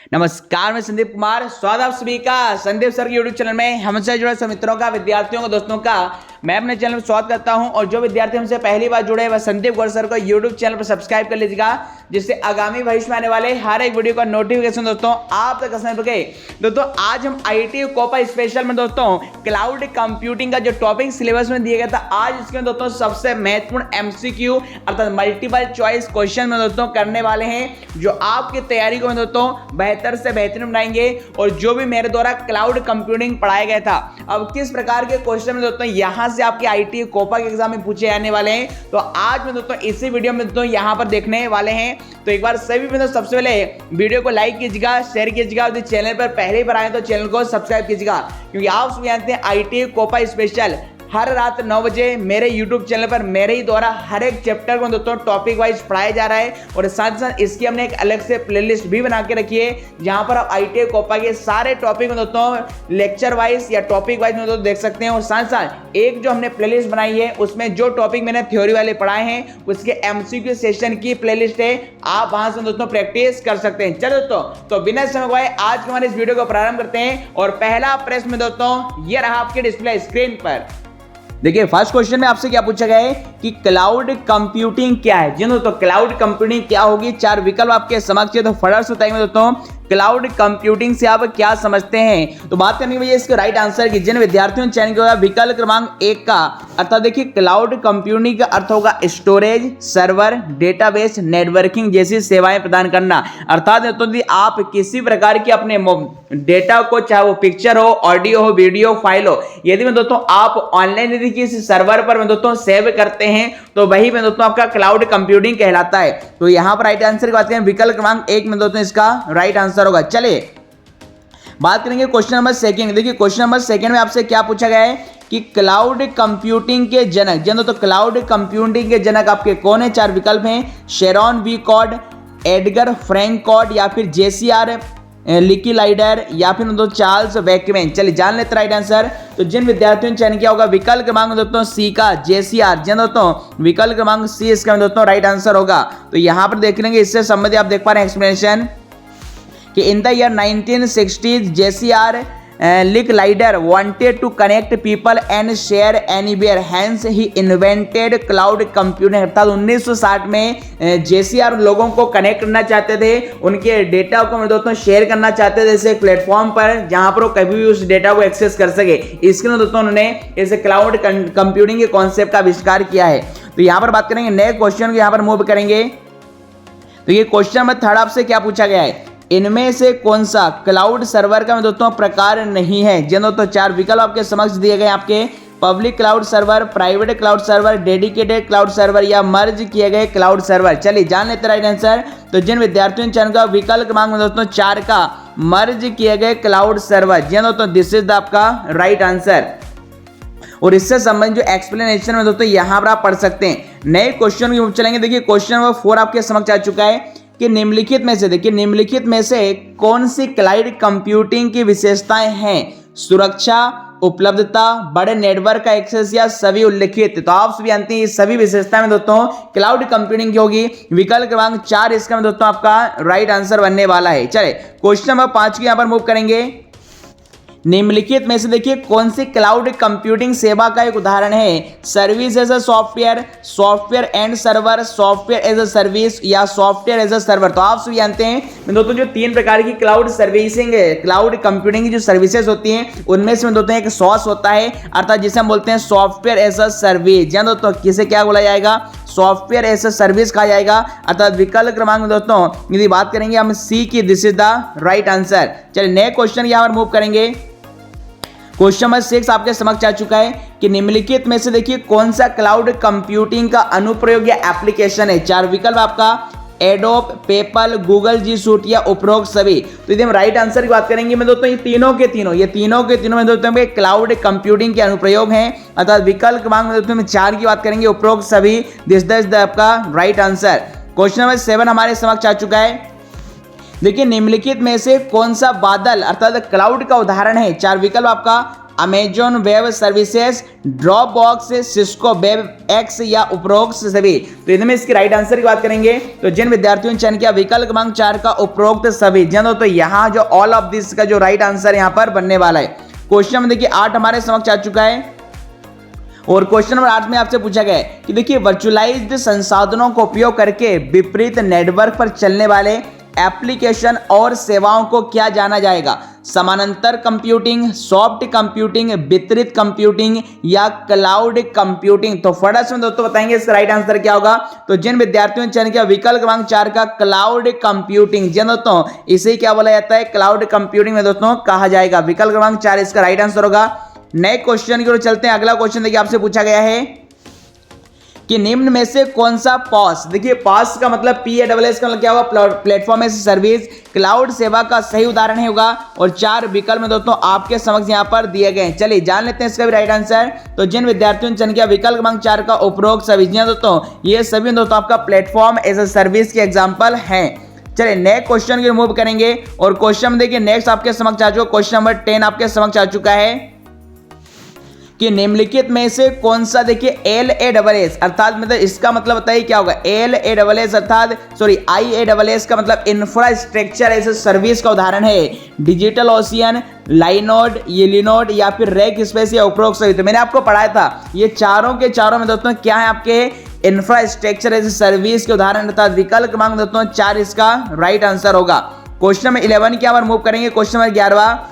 नमस्कार, मैं संदीप कुमार। स्वागत आप सभी का संदीप सर के यूट्यूब चैनल में। हमसे जुड़े सभी मित्रों का, विद्यार्थियों का, दोस्तों का मैं अपने चैनल में स्वागत करता हूं। और जो विद्यार्थी हमसे पहली बार जुड़े वह संदीप गौड़ सर को यूट्यूब चैनल पर सब्सक्राइब कर लीजिएगा, जिससे आगामी भविष्य में आने वाले हर एक वीडियो का नोटिफिकेशन दोस्तों आप तक आसान रहे। दोस्तों आज हम आईटी कोपा स्पेशल में दोस्तों क्लाउड कंप्यूटिंग का जो टॉपिक सिलेबस में दिया गया था, आज इसके दोस्तों सबसे महत्वपूर्ण एमसीक्यू अर्थात मल्टीपल चॉइस क्वेश्चन में दोस्तों करने वाले हैं, जो आपकी तैयारी को दोस्तों बेहतर से बेहतरीन बनाएंगे। और जो भी मेरे द्वारा क्लाउड कंप्यूटिंग पढ़ाया गया था, अब किस प्रकार के क्वेश्चन में दोस्तों यहां से आपके आईटी कोपा के एग्जाम में पूछे जाने वाले हैं, तो आज में दोस्तों इसी वीडियो में दोस्तों यहां पर देखने वाले हैं। तो एक बार सभी में सबसे पहले वीडियो को लाइक कीजिएगा, शेयर कीजिएगा, और चैनल पर पहली बार आए तो चैनल को सब्सक्राइब कीजिएगा, क्योंकि आप सभी जानते हैं आईटी कोपा स्पेशल हर रात 9 बजे मेरे YouTube चैनल पर मेरे ही द्वारा हर एक चैप्टर को दोस्तों टॉपिक वाइज पढ़ाया जा रहा है। और साथ साथ इसकी हमने एक अलग से प्लेलिस्ट भी बना के रखी है, जहां पर आप आईटी कोपा के सारे टॉपिक में दोस्तों लेक्चर वाइज या टॉपिक वाइज में दोस्तों देख सकते हैं। और साथ साथ एक जो हमने प्लेलिस्ट बनाई है, उसमें जो टॉपिक मैंने थ्योरी वाले पढ़ाए हैं उसके एमसीक्यू सेशन की प्लेलिस्ट है, आप वहां से दोस्तों प्रैक्टिस कर सकते हैं। चलो दोस्तों, तो बिना समय गवाए आज के हमारे इस वीडियो को प्रारंभ करते हैं। और पहला प्रश्न में दोस्तों ये रहा आपके डिस्प्ले स्क्रीन पर। देखिए फर्स्ट क्वेश्चन में आपसे क्या पूछा गया है कि क्लाउड कंप्यूटिंग क्या है। जी दोस्तों, क्लाउड कंप्यूटिंग क्या होगी, चार विकल्प आपके समक्ष है। तो फटाफट बताएंगे दोस्तों क्लाउड कंप्यूटिंग से आप क्या समझते हैं। तो बात करने के लिए इसके राइट आंसर की जिन विद्यार्थियों ने चयन किया विकल्प क्रमांक 1 का, अर्थात देखिए क्लाउड कंप्यूटिंग का अर्थ होगा स्टोरेज, सर्वर, डेटाबेस, नेटवर्किंग जैसी सेवाएं प्रदान करना। अर्थात यदि आप किसी प्रकार की अपने डेटा को, चाहे वो पिक्चर हो, ऑडियो हो, वीडियो फाइल हो, यदि में दोस्तों आप ऑनलाइन यदि किसी सर्वर पर में दोस्तों सेव करते हैं, तो वही में दोस्तों आपका क्लाउड कंप्यूटिंग कहलाता है। तो यहां पर राइट आंसर की बात करें विकल्प क्रमांक 1 में दोस्तों इसका राइट आंसर होगा। चलिए बात करेंगे क्वेश्चन नंबर सेकंड। देखिए क्वेश्चन नंबर सेकंड में आपसे क्या पूछा गया है कि क्लाउड कंप्यूटिंग के जनक, जन तो क्लाउड कंप्यूटिंग के जनक आपके कौन है। चार विकल्प हैं, Sharon V Codd, Edgar Frank Codd, या फिर जेसीआर लिकिलाइडर, या फिर दोस्तों चार्ल्स बैकमैन। चलिए जान लेते राइट आंसर। तो जिन विद्यार्थियों ने चयन किया होगा विकल्प क्रमांक दोस्तों सी का जेसीआर, जन दोस्तों विकल्प क्रमांक सी इसका दोस्तों राइट आंसर होगा। तो यहां पर देख लेंगे, इससे संबंधित आप देख पा रहे हैं एक्सप्लेनेशन कि in the year 1960s जेसीआर लिकलाइडर wanted to connect people and share anywhere, hence he invented cloud computing। अर्थात 1960 में जेसीआर लोगों को कनेक्ट करना चाहते थे, उनके डेटा को दोस्तों शेयर करना चाहते थे ऐसे प्लेटफॉर्म पर जहां पर वो कभी भी उस डेटा को एक्सेस कर सके। इसके लिए दोस्तों उन्होंने इस क्लाउड कंप्यूटिंग के कॉन्सेप्ट का आविष्कार किया है। तो यहां पर बात करेंगे नए क्वेश्चन को, यहां पर मूव करेंगे। तो ये क्वेश्चन नंबर थर्ड आपसे क्या पूछा गया है, इनमें से कौन सा क्लाउड सर्वर का दोस्तों प्रकार नहीं है। जिन दोस्तों चार विकल्प आपके समक्ष दिए गए आपके, public cloud server, private cloud server, dedicated cloud server, या मर्ज किए गए क्लाउड सर्वर। चलिए जान लेते राइट आंसर। तो जिन विद्यार्थियों ने चयन का विकल्प क्रमांक दोस्तों 4 का मर्ज किए गए क्लाउड सर्वर, जिन दोस्तों दिस इज द आपका राइट आंसर। और इससे संबंधित जो एक्सप्लेनेशन में दोस्तों यहां पर आप पढ़ सकते हैं। नए क्वेश्चन की चलेंगे। देखिए क्वेश्चन नंबर 4 आपके समक्ष आ चुका है कि निम्नलिखित में से, देखिए निम्नलिखित में से कौन सी क्लाउड कंप्यूटिंग की विशेषताएं हैं, सुरक्षा, उपलब्धता, बड़े नेटवर्क का एक्सेस, या सभी उल्लिखित। तो आप सभी जानते हैं ये सभी विशेषताएं में दोस्तों क्लाउड कंप्यूटिंग की होगी। विकल्प क्रमांक 4 इसका में दोस्तों आपका राइट आंसर बनने वाला है। चले क्वेश्चन नंबर 5 की यहां पर मूव करेंगे। निम्नलिखित में से देखिए कौन सी क्लाउड कंप्यूटिंग सेवा का एक उदाहरण है, service as a software, software and server, software as a service, या सॉफ्टवेयर एज अ सर्वर। तो आप सभी जानते हैं दोस्तों जो 3 प्रकार की क्लाउड सर्विसिंग है, क्लाउड कंप्यूटिंग की जो सर्विसेज होती हैं, उनमें से दोस्तों एक सॉस होता है, अर्थात जिसे हम बोलते हैं सॉफ्टवेयर एज अ सर्विस। या दोस्तों किसे क्या बोला जाएगा, सॉफ्टवेयर एज अ सर्विस कहा जाएगा। अर्थात विकल्प क्रमांक दोस्तों यदि बात करेंगे हम सी की, this is the right answer. चलिए नए क्वेश्चन यहां पर मूव करेंगे। क्वेश्चन नंबर 6 आपके समक्ष आ चुका है कि निम्नलिखित में से देखिए कौन सा क्लाउड कंप्यूटिंग का अनुप्रयोग या एप्लीकेशन है। चार विकल्प आपका, एडोब, पेपल, गूगल जी सूट, या उपरोक्त सभी। तो यदि हम राइट आंसर की बात करेंगे मैं दोस्तों ये तीनों के तीनों में दोस्तों क्लाउड कंप्यूटिंग के अनुप्रयोग हैं। अर्थात विकल्प क्रमांक में दोस्तों 4 की बात करेंगे, उपरोक्त सभी, दिस इज आपका राइट आंसर। क्वेश्चन नंबर 7 हमारे समक्ष आ चुका है। देखिए निम्नलिखित में से कौन सा बादल अर्थात क्लाउड का उदाहरण है। चार विकल्प आपका, Amazon web services, Dropbox, Cisco web x या उपरोक्त सभी। तो इनमें इसकी राइट आंसर की बात करेंगे तो जिन विद्यार्थियों ने चयन किया विकल्प क्रमांक 4 का उपरोक्त सभी, तो यहाँ जो ऑल ऑफ दिस का जो राइट आंसर यहाँ पर बनने वाला है। क्वेश्चन नंबर देखिए 8 हमारे समक्ष आ चुका है और क्वेश्चन नंबर 8 में आपसे पूछा गया है कि देखिए वर्चुअलाइज्ड संसाधनों का उपयोग करके विपरीत नेटवर्क पर चलने वाले एप्लीकेशन और सेवाओं को क्या जाना जाएगा? समानांतर कंप्यूटिंग, सॉफ्ट कंप्यूटिंग, वितरित कंप्यूटिंग या क्लाउड कंप्यूटिंग। तो फटाफट में दोस्तों बताएंगे इसका राइट आंसर क्या होगा। तो जिन विद्यार्थियों ने चयन किया विकल्प क्रमांक 4 का क्लाउड कंप्यूटिंग, जी दोस्तों इसे क्या बोला जाता है? क्लाउड कंप्यूटिंग में दोस्तों कहा जाएगा। विकल्प क्रमांक 4 इसका राइट आंसर होगा। नए क्वेश्चन की ओर चलते हैं। अगला क्वेश्चन देखिए आपसे पूछा गया है कि निम्न में से कौन सा पॉस, देखिए पॉस का मतलब PaaS का मतलब क्या होगा? प्लेटफॉर्म एज सर्विस, क्लाउड सेवा का सही उदाहरण है होगा। और 4 विकल्प में दोस्तों आपके समक्ष यहां पर दिए गए हैं। चलिए जान लेते हैं इसका भी राइट आंसर। तो जिन विद्यार्थियों ने चयन किया विकल्प क्रमांक 4 का उपरोक्त सभी, दोस्तों ये सभी दोस्तों आपका प्लेटफॉर्म एज अ सर्विस के एग्जाम्पल हैं। चलिए नेक्स्ट क्वेश्चन की मूव करेंगे और क्वेश्चन देखिए नेक्स्ट आपके समक्ष आ चुका, क्वेश्चन नंबर 10 आपके समक्ष आ चुका है कि निम्नलिखित में से कौन सा देखिए LaaS अर्थात मतलब इसका मतलब बताइए क्या होगा? LaaS अर्थात IaaS का मतलब इंफ्रास्ट्रक्चर एज ए सर्विस का उदाहरण है। डिजिटल ओशियन, लाइनोड, येलिनोड या फिर रैक स्पेस या उपरोक्त सभी। तो मैंने आपको पढ़ाया था ये चारों के चारों में दोस्तों क्या है? आपके इंफ्रास्ट्रक्चर एज ए सर्विस के उदाहरण अर्थात विकल्प क्रमांक दोस्तों 4 इसका राइट आंसर होगा। क्वेश्चन नंबर 11 की बार मूव करेंगे। क्वेश्चन नंबर 11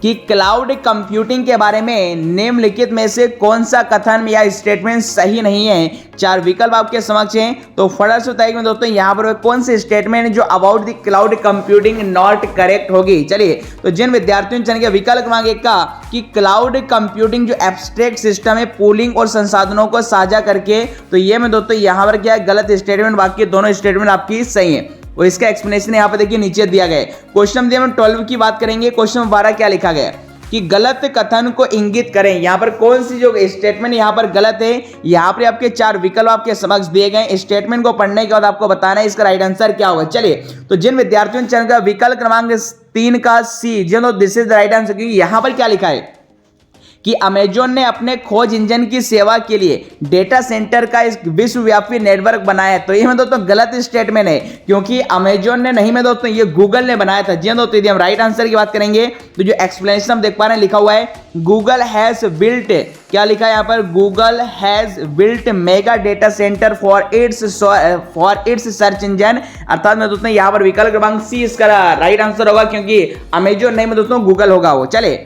कि क्लाउड कंप्यूटिंग के बारे में निम्नलिखित में से कौन सा कथन या स्टेटमेंट सही नहीं है? 4 विकल्प आपके समक्ष हैं। तो फटाफट से बताइए दोस्तों यहाँ पर कौन सी स्टेटमेंट जो about the cloud computing not correct होगी। चलिए तो जिन विद्यार्थियों ने चयन किया विकल्प क्रमांक 1 का कि क्लाउड कंप्यूटिंग जो एब्स्ट्रैक्ट सिस्टम है पूलिंग और संसाधनों को साझा करके, तो ये में दोस्तों यहाँ पर क्या है? गलत स्टेटमेंट। बाकी दोनों स्टेटमेंट आपकी सही है और इसका एक्सप्लेनेशन यहाँ पर देखिए नीचे दिया गया है। क्वेश्चन नंबर 12 की बात करेंगे। क्वेश्चन नंबर 12 क्या लिखा गया कि गलत कथन को इंगित करें। यहाँ पर कौन सी जो स्टेटमेंट यहाँ पर गलत है? यहाँ पर आपके 4 विकल्प आपके समक्ष दिए गए। स्टेटमेंट को पढ़ने के बाद आपको बताना है इसका राइट आंसर क्या होगा। चलिए तो जिन विद्यार्थियों ने चयन किया विकल्प क्रमांक 3 का C, this is the right answer, क्योंकि यहाँ पर क्या लिखा है कि अमेजॉन ने अपने खोज इंजन की सेवा के लिए डेटा सेंटर का एक विश्वव्यापी नेटवर्क बनाया है। तो ये में दोस्तों गलत स्टेटमेंट है क्योंकि अमेजॉन ने नहीं में दोस्तों ये गूगल ने बनाया था। जी दोस्तों यदि हम राइट आंसर की बात करेंगे तो जो एक्सप्लेनेशन हम देख पा रहे हैं लिखा हुआ है गूगल हैज बिल्ट, क्या लिखा है यहाँ पर? Google has built mega data centre for its search engine. अर्थात में दोस्तों यहाँ पर विकल्प क्रमांक C इसका राइट आंसर होगा क्योंकि अमेजॉन नहीं में दोस्तों गूगल होगा वो। चले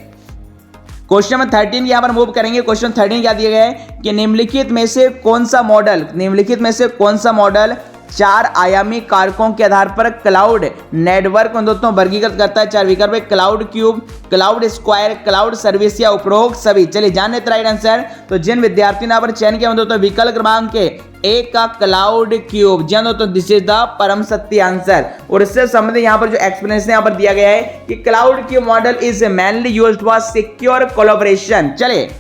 क्वेश्चन नंबर 13 यहाँ पर मूव करेंगे। क्वेश्चन 13 क्या दिया गया है कि निम्नलिखित में से कौन सा मॉडल 4 आयामी कारकों के आधार पर क्लाउड नेटवर्क में दोस्तों वर्गीकृत करता है? 4 विकल्प है cloud cube, cloud square, cloud service या उपरोक्त सभी। चलिए जान लेते राइट आंसर। तो जिन विद्यार्थियों ने यहाँ पर चयन किया दोस्तों विकल्प क्रमांक 1 का क्लाउड क्यूब, जी दोस्तों दिस इज द परम सत्य आंसर। और इससे संबंधित यहाँ पर जो एक्सप्लेनेशन यहाँ पर दिया गया है कि cloud cube model is mainly used for secure collaboration. चलिए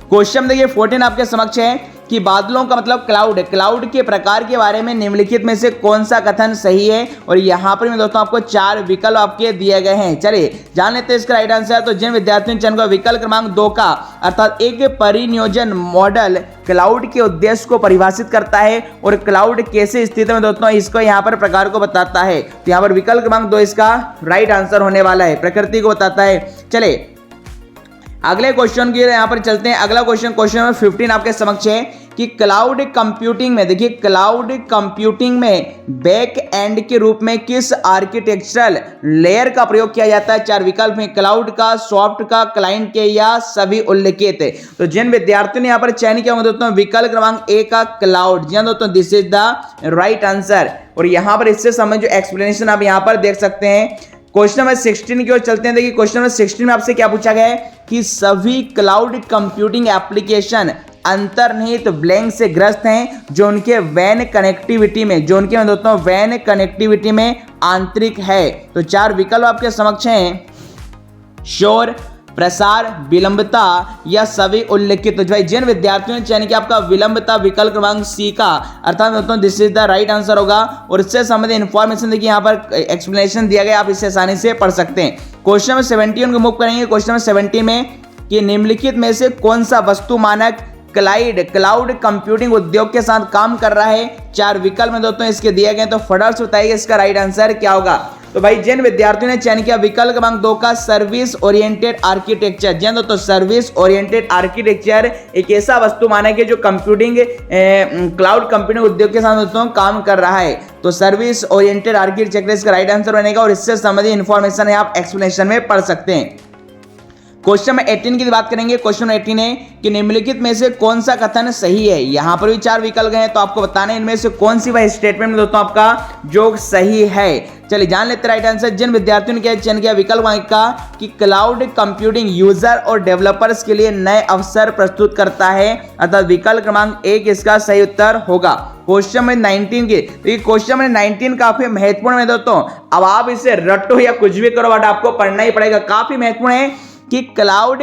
क्वेश्चन देखिए 14 आपके समक्ष है कि बादलों का मतलब क्लाउड है। क्लाउड के प्रकार के बारे में निम्नलिखित में से कौन सा कथन सही है? और यहाँ पर दोस्तों आपको 4 विकल्प आपके दिए गए हैं। चलिए जान लेते हैं इसका राइट आंसर। तो जिन विद्यार्थियों ने चयन किया विकल्प क्रमांक 2 का अर्थात एक परिनियोजन मॉडल क्लाउड के उद्देश्य को परिभाषित करता है और क्लाउड कैसे स्थिति में दोस्तों इसको यहाँ पर प्रकार को बताता है। तो यहाँ पर विकल्प क्रमांक 2 इसका राइट आंसर होने वाला है, प्रकृति को बताता है। चले अगले क्वेश्चन की यहाँ पर चलते हैं। अगला क्वेश्चन नंबर 15 आपके समक्ष है कि क्लाउड कंप्यूटिंग में, देखिए क्लाउड कंप्यूटिंग में बैक एंड के रूप में किस आर्किटेक्चरल लेयर का प्रयोग किया जाता है? 4 विकल्प में क्लाउड का, सॉफ्ट का, क्लाइंट के या सभी उल्लेखित है। तो जिन विद्यार्थियों ने यहाँ पर चयन किया दोस्तों विकल्प क्रमांक 1 का क्लाउड, जी दोस्तों this is the right answer. और यहाँ पर इससे संबंधित जो एक्सप्लेनेशन आप यहाँ पर देख सकते हैं। क्वेश्चन नंबर 16 की ओर चलते हैं। देखिए क्वेश्चन नंबर 16 में आपसे क्या पूछा गया है कि सभी क्लाउड कंप्यूटिंग एप्लीकेशन अंतर्निहित ब्लैंक से ग्रस्त हैं जो उनके वैन कनेक्टिविटी में आंतरिक है। तो 4 विकल्प आपके समक्ष हैं श्योर, प्रसार, विलंबता या सभी उल्लिखित। तो भाई जिन विद्यार्थियों ने चयन किया आपका विलंबता विकल्प क्रमांक सी का, अर्थात दोस्तों this is the right answer होगा। और इससे संबंधित इंफॉर्मेशन देखिए यहाँ पर एक्सप्लेनेशन दिया गया, आप इसे आसानी से पढ़ सकते हैं। क्वेश्चन नंबर 17 को मूव करेंगे। क्वेश्चन नंबर 17 में कि निम्नलिखित में से कौन सा वस्तु मानक क्लाउड कंप्यूटिंग उद्योग के साथ काम कर रहा है। 4 विकल्प में दोस्तों इसके दिए गए, तो फटाफट से बताइए इसका राइट आंसर क्या होगा। तो भाई जिन विद्यार्थियों ने चयन किया विकल्प क्रमांक 2 का सर्विस ओरिएंटेड आर्किटेक्चर, जी दोस्तों सर्विस ओरिएंटेड आर्किटेक्चर एक ऐसा वस्तु माना कि जो कंप्यूटिंग क्लाउड कंप्यूटिंग उद्योग के साथ दोस्तों काम कर रहा है। तो सर्विस ओरिएंटेड आर्किटेक्चर इसका राइट आंसर बनेगा और इससे संबंधित इंफॉर्मेशन है आप एक्सप्लेनेशन में पढ़ सकते हैं। क्वेश्चन नंबर 18 की बात करेंगे। क्वेश्चन नंबर 18 है कि निम्नलिखित में से कौन सा कथन सही है। यहां पर भी 4 विकल्प हैं, तो आपको बताना है इनमें से कौन सी वह स्टेटमेंट में दोस्तों आपका जो सही है। चलिए जान लेते राइट आंसर। जिन विद्यार्थियों ने चयन किया विकल्प का कि क्लाउड कंप्यूटिंग यूजर और डेवलपर्स के लिए नए अवसर प्रस्तुत करता है, अर्थात विकल्प क्रमांक 1 इसका सही उत्तर होगा। क्वेश्चन नंबर 19 की, तो ये क्वेश्चन नंबर 19 काफी महत्वपूर्ण है दोस्तों। अब आप इसे रटो या कुछ भी करो बट आपको पढ़ना ही पड़ेगा, काफी महत्वपूर्ण है कि क्लाउड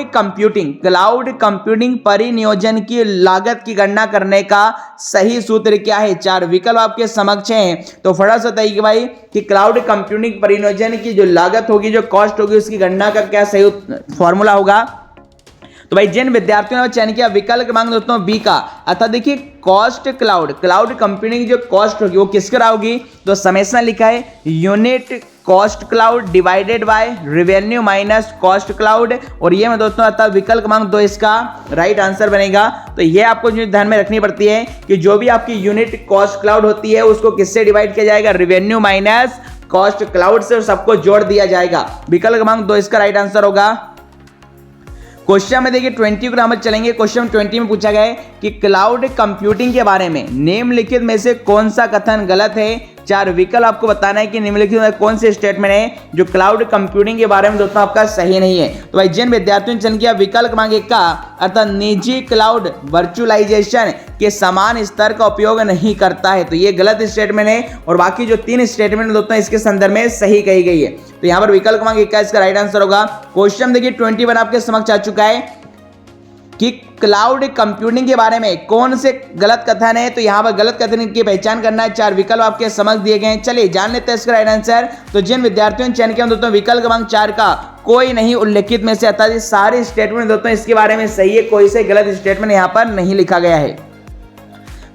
कंप्यूटिंग परिनियोजन की लागत की गणना करने का सही सूत्र क्या है। 4 विकल्प आपके समक्ष हैं, तो फटाफट से बताइए कि भाई कि क्लाउड कंप्यूटिंग परिनियोजन की जो लागत होगी, जो कॉस्ट होगी, उसकी गणना का क्या सही फॉर्मूला होगा। तो भाई जिन विद्यार्थियों ने चयन किया विकल्प क्रमांक दोस्तों बी का, अर्थात देखिए कॉस्ट क्लाउड कंप्यूटिंग की जो कॉस्ट होगी वो किसके होगी, तो समेशन लिखा है unit cost cloud divided by revenue minus cost cloud, और ये मैं दोस्तों अर्थात विकल्प क्रमांक 2 इसका राइट आंसर बनेगा। तो ये आपको जो ध्यान में रखनी पड़ती है कि जो भी आपकी यूनिट कॉस्ट क्लाउड होती है उसको किससे डिवाइड किया जाएगा, रेवेन्यू माइनस कॉस्ट क्लाउड से, सबको जोड़ दिया जाएगा। विकल्प क्रमांक 2 इसका राइट आंसर होगा। क्वेश्चन में देखिए 20 को हम चलेंगे। क्वेश्चन 20 में पूछा गया है कि क्लाउड कंप्यूटिंग के बारे में निम्नलिखित में से कौन सा कथन गलत है। 4 विकल्प आपको बताना है कि निम्नलिखित में कौन से स्टेटमेंट है जो क्लाउड कंप्यूटिंग के बारे में दोस्तों आपका सही नहीं है। तो भाई जिन विद्यार्थियों ने चयन किया विकल्प क्रमांक 1 का, अर्थात निजी क्लाउड वर्चुअलाइजेशन के समान स्तर का उपयोग नहीं करता है, तो ये गलत स्टेटमेंट है। और बाकी जो 3 स्टेटमेंट दोस्तों इसके संदर्भ में सही कही गई है, तो यहाँ पर विकल्प क्रमांक 1 का इसका राइट आंसर होगा। क्वेश्चन देखिए 21 आपके समक्ष आ चुका है कि क्लाउड कंप्यूटिंग के बारे में कौन से गलत कथन है। तो यहां पर गलत कथन की पहचान करना है। 4 विकल्प आपके समक्ष दिए गए हैं, चलिए जान लेते हैं इसका राइट आंसर। तो जिन विद्यार्थियों ने चयन किया दोस्तों विकल्प क्रमांक 4 का कोई नहीं उल्लेखित में से, अर्थात सारे स्टेटमेंट दोस्तों इसके बारे में सही है, कोई से गलत स्टेटमेंट यहां पर नहीं लिखा गया है।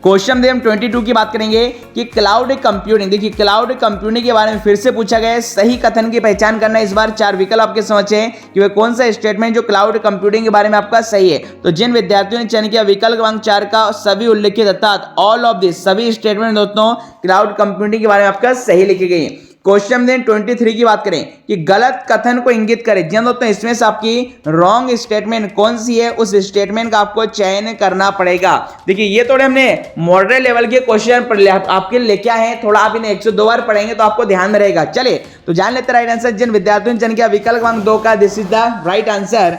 क्वेश्चन हम 22 की बात करेंगे कि क्लाउड कंप्यूटिंग, देखिए क्लाउड कंप्यूटिंग के बारे में फिर से पूछा गया है, सही कथन की पहचान करना। इस बार 4 विकल्प आपके समझ है कि वह कौन सा स्टेटमेंट जो क्लाउड कंप्यूटिंग के बारे में आपका सही है। तो जिन विद्यार्थियों ने चयन किया विकल्प क्रमांक 4 का सभी उल्लेखित, अर्थात ऑल ऑफ दिस सभी स्टेटमेंट दोस्तों क्लाउड कंप्यूटिंग के बारे में आपका सही लिखे गए हैं। क्वेश्चन 23 की बात करें कि गलत कथन को इंगित करें, जी दोस्तों इसमें से आपकी रॉन्ग स्टेटमेंट कौन सी है, उस स्टेटमेंट का आपको चयन करना पड़ेगा। देखिए ये थोड़े हमने मॉडरेट लेवल के क्वेश्चन आपके लेके आए हैं, थोड़ा आप इन्हें 102 बार पढ़ेंगे तो आपको ध्यान में रहेगा। चलिए तो जान लेते राइट आंसर। जिन विद्यार्थियों ने चयन किया विकल्प क्रमांक 2 का, this is the right answer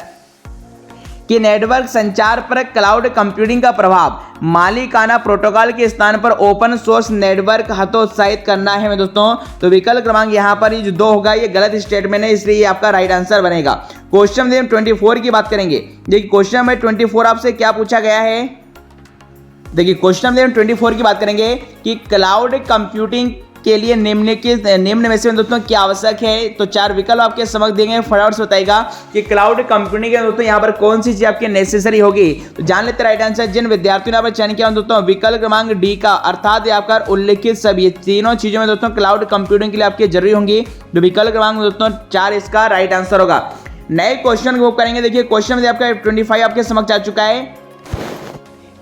कि नेटवर्क संचार पर क्लाउड कंप्यूटिंग का प्रभाव मालिकाना प्रोटोकॉल के स्थान पर ओपन सोर्स नेटवर्क हतोत्साहित करना है दोस्तों। तो विकल्प क्रमांक यहां पर जो 2 होगा ये गलत स्टेटमेंट है, इसलिए ये आपका राइट आंसर बनेगा। क्वेश्चन 24 की बात करेंगे। देखिए क्वेश्चन नंबर 24 आपसे क्या पूछा गया है। देखिए क्वेश्चन नंबर 24 की बात करेंगे कि क्लाउड कंप्यूटिंग के लिए निम्न में से दोस्तों क्या आवश्यक है। तो 4 विकल्प आपके समक्ष देंगे, फटाफट से बताएगा कि क्लाउड कंप्यूटिंग के दोस्तों यहाँ पर कौन सी चीज आपके नेसेसरी होगी। तो जान लेते राइट आंसर। जिन विद्यार्थियों ने यहाँ पर चयन किया दोस्तों विकल्प क्रमांक डी का, अर्थात आपका उल्लेखित सभी तीनों चीजों में दोस्तों क्लाउड कंप्यूटिंग के लिए आपकी जरूरी होंगी। जो विकल्प क्रमांक दोस्तों 4 इसका राइट आंसर होगा। नए क्वेश्चन को करेंगे। देखिए क्वेश्चन में आपका 25 आपके समक्ष आ चुका है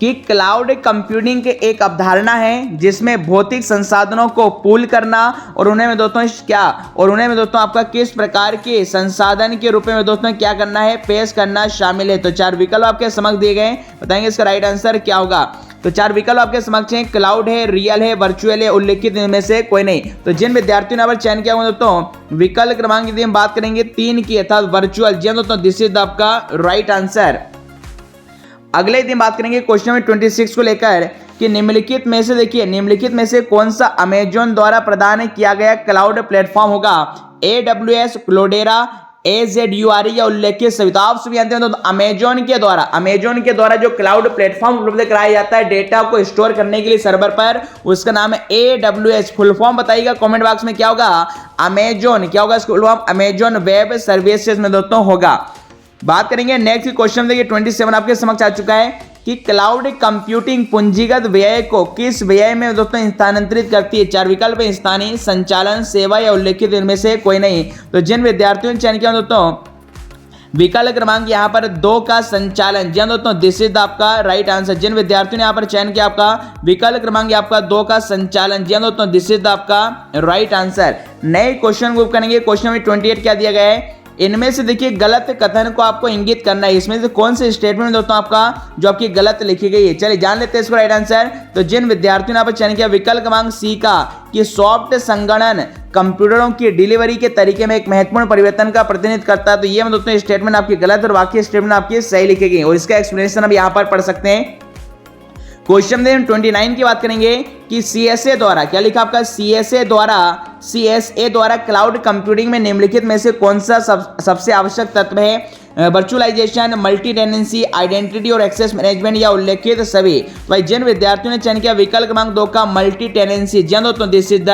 कि क्लाउड कंप्यूटिंग के एक अवधारणा है जिसमें भौतिक संसाधनों को पूल करना और उन्हें में दोस्तों आपका किस प्रकार के संसाधन के रूप में दोस्तों क्या करना है, पेश करना शामिल है। तो 4 विकल्प आपके समक्ष दिए गए, बताएंगे इसका राइट आंसर क्या होगा। तो 4 विकल्प आपके समक्ष हैं, क्लाउड है, रियल है, वर्चुअल है, उल्लेखित इनमें से कोई नहीं। तो जिन विद्यार्थियों ने चयन किया दोस्तों विकल्प क्रमांक यदि हम बात करेंगे 3 की, अर्थात वर्चुअल, जी दोस्तों दिस इज आपका राइट आंसर। अगले दिन बात करेंगे क्वेश्चन में 26 को लेकर कि निम्नलिखित में से, देखिए निम्नलिखित में से कौन सा अमेजॉन द्वारा प्रदान किया गया क्लाउड प्लेटफॉर्म होगा। AWS, क्लोडेरा, AZURE या उल्लेखित सभी। तो आप सभी जानते हैं तो अमेजोन के द्वारा जो क्लाउड प्लेटफॉर्म उपलब्ध कराया जाता है डेटा को स्टोर करने के लिए सर्वर पर, उसका नाम है AWS। फुल फॉर्म बताइएगा कमेंट बॉक्स में, क्या होगा? अमेजोन। क्या होगा इसका full form? Amazon web services में दोस्तों होगा। बात करेंगे नेक्स्ट क्वेश्चन, देखिए 27 आपके समक्ष आ चुका है कि क्लाउड कंप्यूटिंग पूंजीगत व्यय को किस व्यय में दोस्तों स्थानांतरित करती है? 4 विकल्प है, स्थानीय, संचालन, सेवा या उल्लेखित इनमें से कोई नहीं। तो जिन विद्यार्थियों ने चयन किया दोस्तों विकल्प क्रमांक यहाँ पर 2 का संचालन, जी दोस्तों दिस इज आपका राइट आंसर। जिन विद्यार्थियों ने यहाँ पर चयन किया आपका विकल्प क्रमांक आपका 2 का संचालन, जी दोस्तों दिस इज आपका राइट आंसर। नए क्वेश्चन ग्रुप करेंगे। क्वेश्चन नंबर 28 क्या दिया गया है? इनमें से देखिए गलत कथन को आपको इंगित करना है। इसमें से कौन से स्टेटमेंट दोस्तों आपका जो आपकी गलत लिखी गई है? चलिए जान लेते हैं इसका राइट आंसर। तो जिन विद्यार्थियों ने यहाँ पर चयन किया विकल्प क्रमांक सी का कि सॉफ्ट संगणन कंप्यूटरों की डिलीवरी के तरीके में एक महत्वपूर्ण परिवर्तन का प्रतिनिधित्व करता है, तो ये दोस्तों स्टेटमेंट आपकी गलत और बाकी स्टेटमेंट आपकी सही लिखी गई और इसका एक्सप्लेनेशन अब यहाँ पर पढ़ सकते हैं। क्वेश्चन नंबर 29 की बात करेंगे कि सीएसए द्वारा, क्या लिखा आपका? सीएसए द्वारा क्लाउड कंप्यूटिंग में निम्नलिखित में से कौन सा सबसे आवश्यक तत्व है? वर्चुअलाइजेशन, मल्टी टेनेंसी, आइडेंटिटी और एक्सेस मैनेजमेंट या उल्लेखित सभी। भाई जिन विद्यार्थियों ने चयन किया विकल्प क्रमांक 2 का मल्टी टेनेंसी, जी दोस्तों this is the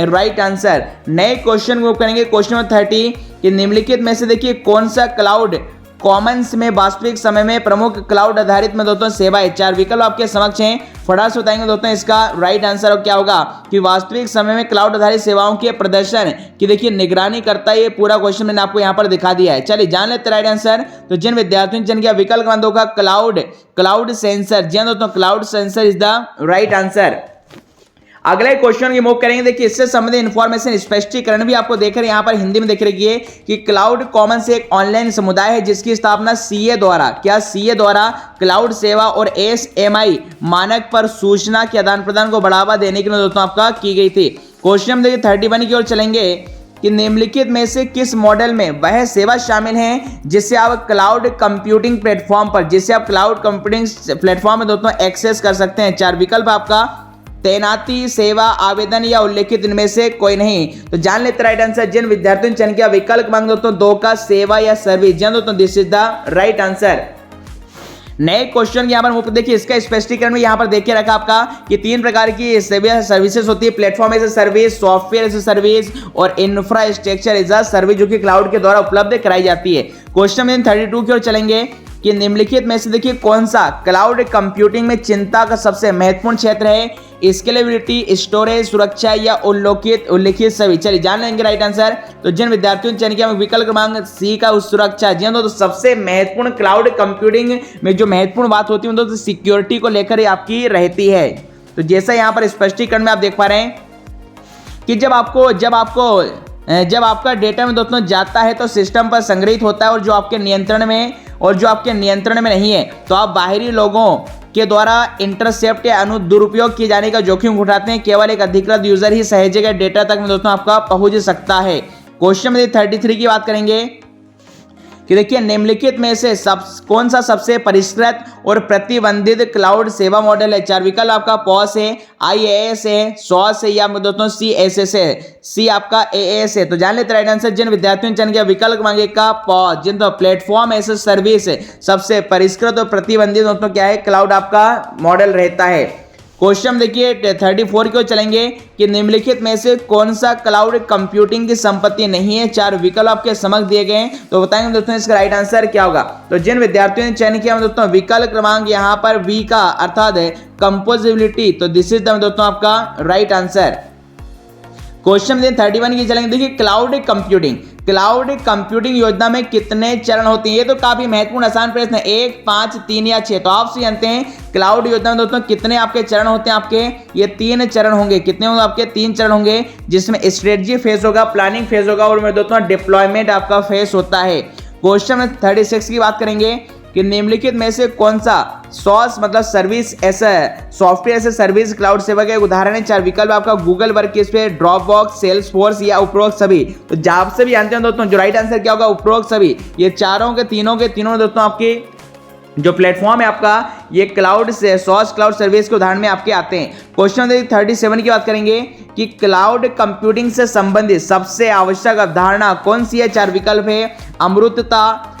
right answer. नए क्वेश्चन ग्रुप करेंगे। क्वेश्चन नंबर 30 कि निम्नलिखित में से देखिए कौन सा क्लाउड कॉमन्स में वास्तविक समय में प्रमुख क्लाउड आधारित में दोस्तों सेवा है? 4 विकल्प आपके समक्ष हैं, फटाफट से बताएंगे दोस्तों इसका राइट आंसर और क्या होगा कि वास्तविक समय में क्लाउड आधारित सेवाओं के प्रदर्शन की देखिए निगरानी करता है। ये पूरा क्वेश्चन मैंने आपको यहाँ पर दिखा दिया है। चलिए जान लेते राइट आंसर। तो जिन विद्यार्थियों ने चयन किया विकल्प क्रमांक 2 का क्लाउड सेंसर, जी दोस्तों cloud sensor is the right answer. अगले क्वेश्चन की मूव करेंगे। देखिए इससे संबंधित इंफॉर्मेशन स्पष्टीकरण भी आपको देख रहे हैं यहाँ पर हिंदी में देख रखिए कि क्लाउड कॉमन्स एक ऑनलाइन समुदाय है जिसकी स्थापना सीए द्वारा, क्या सीए द्वारा क्लाउड सेवा और एसएमआई मानक पर सूचना के आदान प्रदान को बढ़ावा देने के लिए दोस्तों आपका की गई थी। क्वेश्चन देखिए 31 की ओर चलेंगे कि निम्नलिखित में से किस मॉडल में वह सेवा शामिल है जिससे आप क्लाउड कंप्यूटिंग प्लेटफॉर्म में दोस्तों एक्सेस कर सकते हैं? 4 विकल्प आपका तैनाती, सेवा, आवेदन या उल्लेखित इनमें से कोई नहीं। तो जान लेते राइट आंसर। जिन विद्यार्थियों ने चयन किया विकल्प क्रमांक दोस्तों 2 का सेवा या सर्विस, जी दोस्तों this is the right answer. नए क्वेश्चन यहाँ पर देखिए इसका स्पष्टीकरण में यहाँ पर देखिए रखा आपका कि 3 प्रकार की सेवा सर्विसेज होती है, platform as a service, software as a service और इंफ्रास्ट्रक्चर एज ए सर्विस, जो कि क्लाउड के द्वारा उपलब्ध कराई जाती है। क्वेश्चन नंबर 32 की ओर चलेंगे कि निम्नलिखित में से देखिए कौन सा क्लाउड कंप्यूटिंग में चिंता का सबसे महत्वपूर्ण क्षेत्र है? स्केलेबिलिटी, स्टोरेज, सुरक्षा या उल्लेखित सभी। चलिए जान लेंगे राइट आंसर। तो जिन विद्यार्थियों ने चयन किया विकल्प क्रमांक सी का सुरक्षा, जी तो सबसे महत्वपूर्ण क्लाउड कंप्यूटिंग में जो महत्वपूर्ण बात होती है तो सिक्योरिटी को लेकर आपकी रहती है। तो जैसा यहाँ पर स्पष्टीकरण में आप देख पा रहे हैं कि जब आपका डेटा में दोस्तों जाता है तो सिस्टम पर संग्रहित होता है और जो आपके नियंत्रण में नहीं है तो आप बाहरी लोगों के द्वारा इंटरसेप्ट या दुरुपयोग किए जाने का जोखिम उठाते हैं। केवल एक अधिकृत यूजर ही सहेजे गए डेटा तक में दोस्तों आपका पहुंच सकता है। क्वेश्चन नंबर 33 की बात करेंगे कि देखिए निम्नलिखित में से कौन सा सबसे परिष्कृत और प्रतिबंधित क्लाउड सेवा मॉडल है? 4 विकल्प आपका पॉस है, IaaS है, सॉस है या दोस्तों CSS है। सी आपका AAS है। तो जान लेते राइट आंसर। जिन विद्यार्थियों ने चयन किया विकल्प मांगे का पॉस, जिन तो प्लेटफॉर्म एज ए सर्विस है सबसे परिष्कृत और प्रतिबंधित दोस्तों क्या है क्लाउड आपका मॉडल रहता है। क्वेश्चन देखिए 34 की ओर चलेंगे कि निम्नलिखित में से कौन सा क्लाउड कंप्यूटिंग की संपत्ति नहीं है? 4 विकल्प आपके समक्ष दिए गए हैं, तो बताएंगे दोस्तों इसका राइट आंसर क्या होगा। तो जिन विद्यार्थियों ने चयन किया दोस्तों विकल्प क्रमांक यहाँ पर बी का अर्थात कंपोजिबिलिटी, तो दिस इज दोस्तों आपका राइट आंसर। क्वेश्चन 31 की चलेंगे। देखिए क्लाउड कंप्यूटिंग योजना में कितने चरण होते हैं? ये तो काफी महत्वपूर्ण आसान प्रश्न है। 1, 5, 3 या 6। तो आप जानते हैं क्लाउड योजना में दोस्तों कितने आपके चरण होते हैं? आपके ये 3 चरण होंगे। कितने होंगे आपके? 3 चरण होंगे, जिसमें स्ट्रेटजी फेज होगा, प्लानिंग फेज होगा और दोस्तों डिप्लॉयमेंट आपका फेज होता है। क्वेश्चन 36 की बात करेंगे कि निम्नलिखित में से कौन सा सॉस मतलब सर्विस ऐसा सॉफ्टवेयर ऐसे सर्विस क्लाउड सेवा का एक उदाहरण है? 4 विकल्प आपका गूगल वर्कस्पेस, ड्रॉपबॉक्स, सेल्सफोर्स या उपरोक्त सभी। तो जब से भी जानते हैं दोस्तों जो राइट आंसर क्या होगा उपरोक्त सभी। ये तीनों के तीनों दोस्तों आपकी जो प्लेटफॉर्म है आपका ये क्लाउड से सॉस क्लाउड सर्विस के उदाहरण में आपके आते हैं। क्वेश्चन नंबर 37 की बात करेंगे कि क्लाउड कंप्यूटिंग से संबंधित सबसे आवश्यक अवधारणा कौन सी है। 4 विकल्प है, अमूर्तता,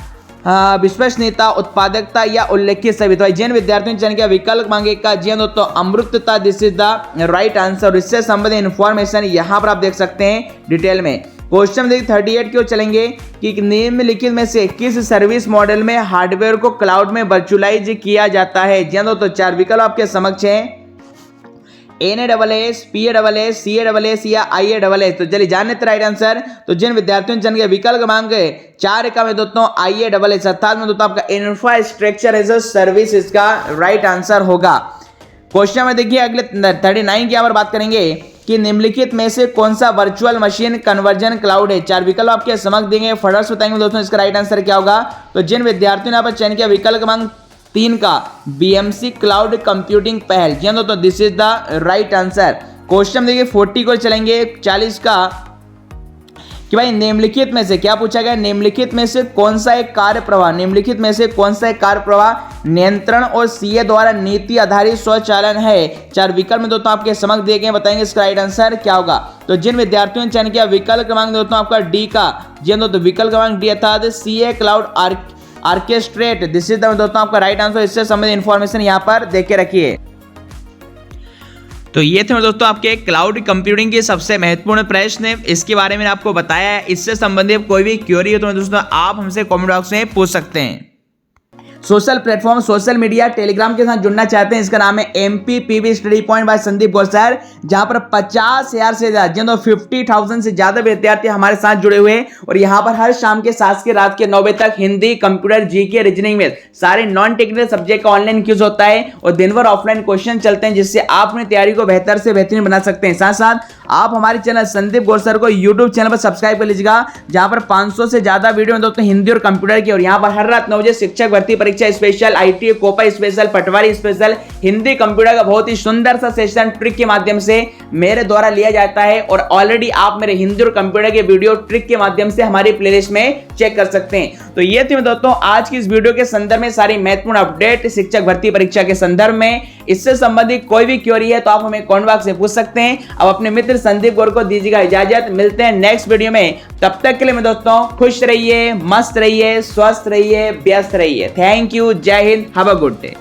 विश्वसनीयता, उत्पादकता या उल्लेखित सभी। तो जिन विद्यार्थियों ने चयन किया विकल्प मांगे का जी दोस्तों अमूर्तता, this is the right answer. इससे संबंधित इंफॉर्मेशन यहां पर आप देख सकते हैं डिटेल में। क्वेश्चन नंबर 38 की ओर चलेंगे कि निम्नलिखित में से किस सर्विस मॉडल में हार्डवेयर को क्लाउड में वर्चुअलाइज किया जाता है। जी दोस्तों 4 विकल्प आपके समक्ष हैं, NASS, PASS, CASS या IASS। तो चलिए जानने राइट आंसर। तो जिन विद्यार्थियों ने चयन किया विकल्प क्रमांक 4 का में दोस्तों IASS अर्थात में दोस्तों आपका इंफ्रास्ट्रक्चर एज अ सर्विस इसका राइट आंसर होगा। क्वेश्चन में देखिए अगले 39 की यहाँ पर बात करेंगे कि निम्नलिखित में से कौन सा वर्चुअल मशीन कन्वर्जन क्लाउड है। 4 विकल्प आपके समक्ष देंगे, फटाफट बताएंगे दोस्तों इसका राइट आंसर क्या होगा। तो जिन विद्यार्थियों ने यहाँ पर चयन किया विकल्प क्रमांक 3 का BMC क्लाउड कंप्यूटिंग पहल, जी दोस्तों this is the right answer. Question देखिए 40 को चलेंगे 40 का कि भाई निम्नलिखित में से क्या पूछा गया, निम्नलिखित में से कौन सा एक कार्य प्रवाह, निम्नलिखित में से कौन सा एक कार्य प्रवाह नियंत्रण और CA द्वारा नीति आधारित स्वचालन है। 4 विकल्प में दोस्तों आपके समक्ष दिए गए, बताएंगे इसका राइट आंसर क्या होगा। तो जिन विद्यार्थियों ने चयन किया विकल्प क्रमांक दोस्तों आपका D का, जी दोस्तों विकल्प क्रमांक D अर्थात CA cloud orchestrate, this is the दोस्तों आपका राइट आंसर। इससे संबंधित इंफॉर्मेशन यहाँ पर देख के रखिए। तो ये थे दोस्तों आपके क्लाउड कंप्यूटिंग के सबसे महत्वपूर्ण प्रश्न, इसके बारे में आपको बताया है। इससे संबंधित कोई भी क्वेरी हो तो दोस्तों आप हमसे कमेंट बॉक्स में पूछ सकते हैं। Social platform, social media, Telegram के साथ जुड़ना चाहते हैं, इसका नाम है MPPB study point by Sandeep Ghosh sir, जहां पर 50,000 से ज्यादा 50,000 से ज्यादा विद्यार्थी हमारे साथ जुड़े हुए हैं। और यहां पर हर शाम के 7 से रात के 9 बजे तक हिंदी, कंप्यूटर, GK, रीजनिंग में सारे नॉन टेक्निकल सब्जेक्ट का ऑनलाइन क्विज होता है और दिन भर ऑफलाइन क्वेश्चन चलते हैं, जिससे आप अपनी तैयारी को बेहतर से बेहतरीन बना सकते हैं। साथ साथ आप हमारे चैनल संदीप घोष सर को यूट्यूब चैनल पर सब्सक्राइब कर लीजिएगा, जहां पर 500 से ज्यादा वीडियो में दोस्तों हिंदी और कंप्यूटर की। और यहां पर हर रात 9 बजे शिक्षक भर्ती परीक्षा स्पेशल, ITA कोपा स्पेशल, पटवारी स्पेशल, हिंदी कंप्यूटर का बहुत ही सुंदर सा सेशन ट्रिक के माध्यम से मेरे द्वारा लिया जाता है। और ऑलरेडी आप मेरे हिंदी और कंप्यूटर के वीडियो ट्रिक के माध्यम से हमारी प्लेलिस्ट में चेक कर सकते हैं। तो ये थी दोस्तों आज की इस वीडियो के संदर्भ में सारी महत्वपूर्ण अपडेट शिक्षक भर्ती परीक्षा के संदर्भ में। इससे संबंधित कोई भी क्वेरी है तो आप हमें कमेंट बॉक्स में पूछ सकते हैं। अब अपने मित्र संदीप गौर को दीजिएगा इजाजत, मिलते हैं नेक्स्ट वीडियो में। तब तक के लिए मैं दोस्तों खुश रहिए, मस्त रहिए, स्वस्थ रहिए, व्यस्त रहिए। थैंक यू, जय Hind, have a good day.